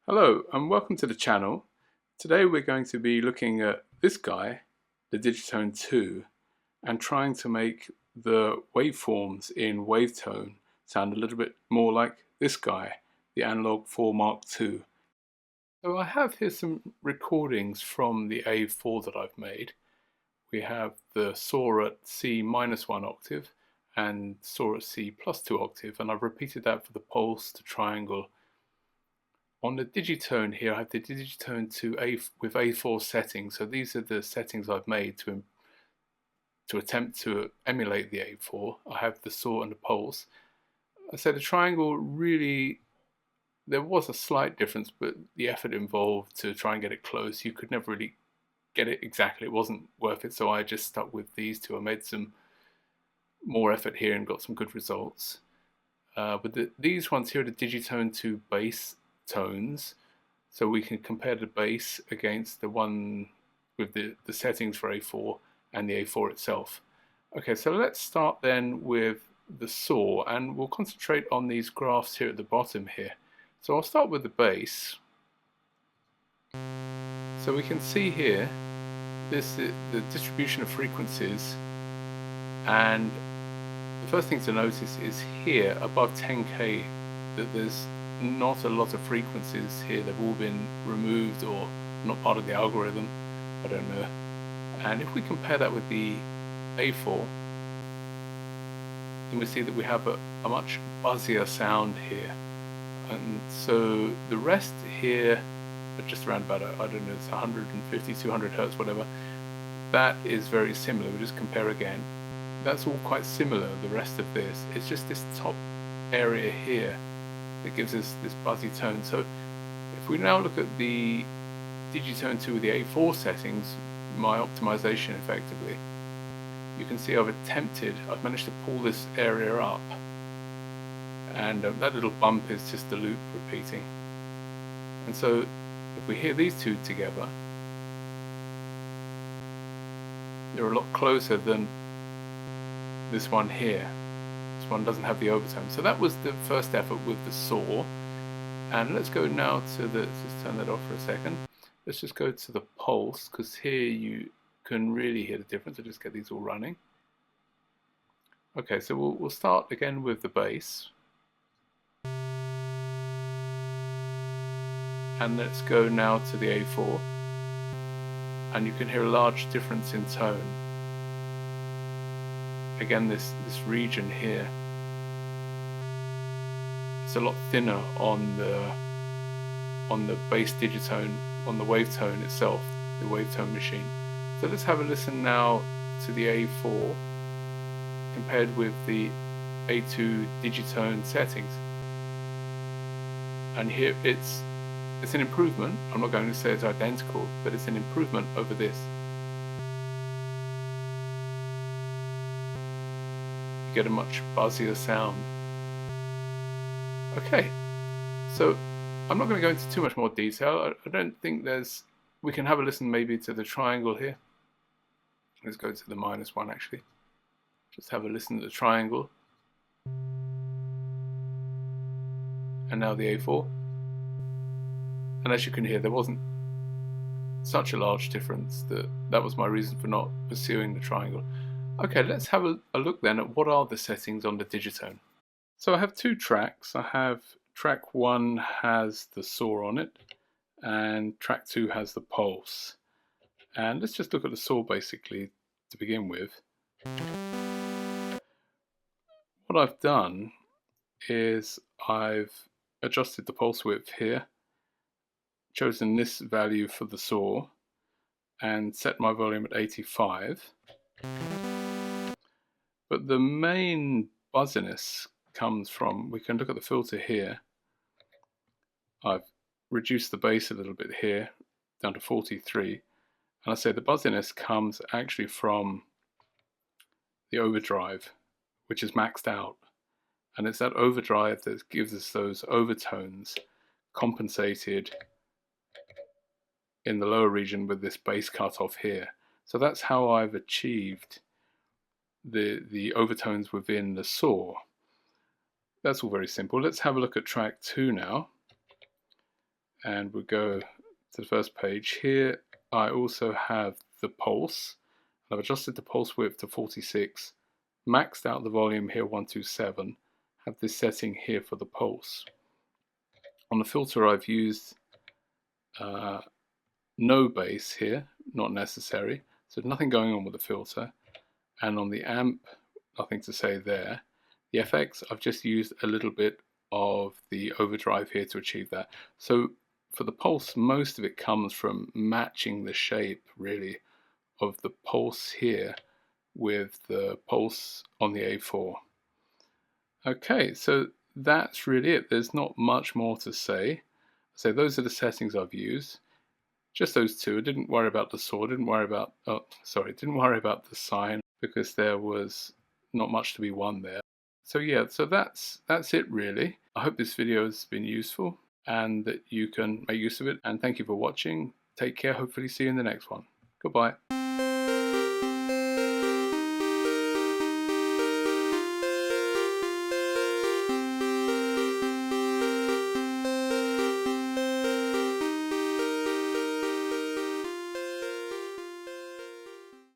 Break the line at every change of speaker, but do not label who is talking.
Hello and welcome to the channel. Today we're going to be looking at this guy, the Digitone 2, and trying to make the waveforms in Wavetone sound a little bit more like this guy, the Analog 4 Mark II. So I have here some recordings from the A4 that I've made. We have the saw at C-1 octave and saw at C+2 octave, and I've repeated that for the pulse, the triangle. On the Digitone here, I have the Digitone 2 with A4 settings. So these are the settings I've made to attempt to emulate the A4. I have the saw and the pulse. So the triangle really, there was a slight difference, but the effort involved to try and get it close, you could never really get it exactly. It wasn't worth it, so I just stuck with these two. I made some more effort here and got some good results. These ones here are the Digitone 2 bass tones, so we can compare the bass against the one with the settings for A4 and the A4 itself. Okay, so let's start then with the saw, and we'll concentrate on these graphs here at the bottom here. So I'll start with the bass. So we can see here this is the distribution of frequencies, and the first thing to notice is here above 10k that there's not a lot of frequencies here. They've all been removed or not part of the algorithm, I don't know. And if we compare that with the A4, then we see that we have a much buzzier sound here. And so the rest here are just around about, I don't know, it's 150, 200 hertz, whatever. That is very similar. We'll just compare again. That's all quite similar, the rest of this. It's just this top area here that gives us this buzzy tone. So if we now look at the Digitone 2 with the A4 settings, my optimization effectively, you can see I've managed to pull this area up, and that little bump is just the loop repeating. And so if we hear these two together, they're a lot closer than this one here. This one doesn't have the overtone. So that was the first effort with the saw. And let's go now to let's just turn that off for a second. Let's just go to the pulse, because here you can really hear the difference. I'll just get these all running. Okay, so we'll start again with the bass. And let's go now to the A4. And you can hear a large difference in tone. Again, this region here, it's a lot thinner on the bass digitone, on the wavetone itself, the wavetone machine. So let's have a listen now to the A4 compared with the A2 Digitone settings. And here it's an improvement. I'm not going to say it's identical, but it's an improvement over this. Get a much buzzier sound. Okay, so I'm not going to go into too much more detail. I don't think we can have a listen maybe to the triangle here. Let's go to the -1 actually. Just have a listen to the triangle. And now the A4. And as you can hear, there wasn't such a large difference. That was my reason for not pursuing the triangle. Okay, let's have a look then at what are the settings on the Digitone. So I have two tracks. I have track 1 has the saw on it, and track 2 has the pulse. And let's just look at the saw basically to begin with. What I've done is I've adjusted the pulse width here, chosen this value for the saw, and set my volume at 85. But the main buzziness comes from, we can look at the filter here. I've reduced the bass a little bit here, down to 43. And I say the buzziness comes actually from the overdrive, which is maxed out. And it's that overdrive that gives us those overtones compensated in the lower region with this bass cutoff here. So that's how I've achieved the overtones within the saw. That's all very simple. Let's have a look at track 2 now. and we go to the first page. Here I also have the pulse. I've adjusted the pulse width to 46, maxed out the volume here 127, have this setting here for the pulse. On the filter I've used no bass here, not necessary, so nothing going on with the filter. And on the amp, nothing to say there. The FX, I've just used a little bit of the overdrive here to achieve that. So for the pulse, most of it comes from matching the shape, really, of the pulse here with the pulse on the A4. Okay, so that's really it. There's not much more to say. So those are the settings I've used. Just those two. I didn't worry about the saw, didn't worry about the sine, because there was not much to be won there. So yeah, so that's it really. I hope this video has been useful and that you can make use of it, and thank you for watching. Take care, hopefully see you in the next one. Goodbye.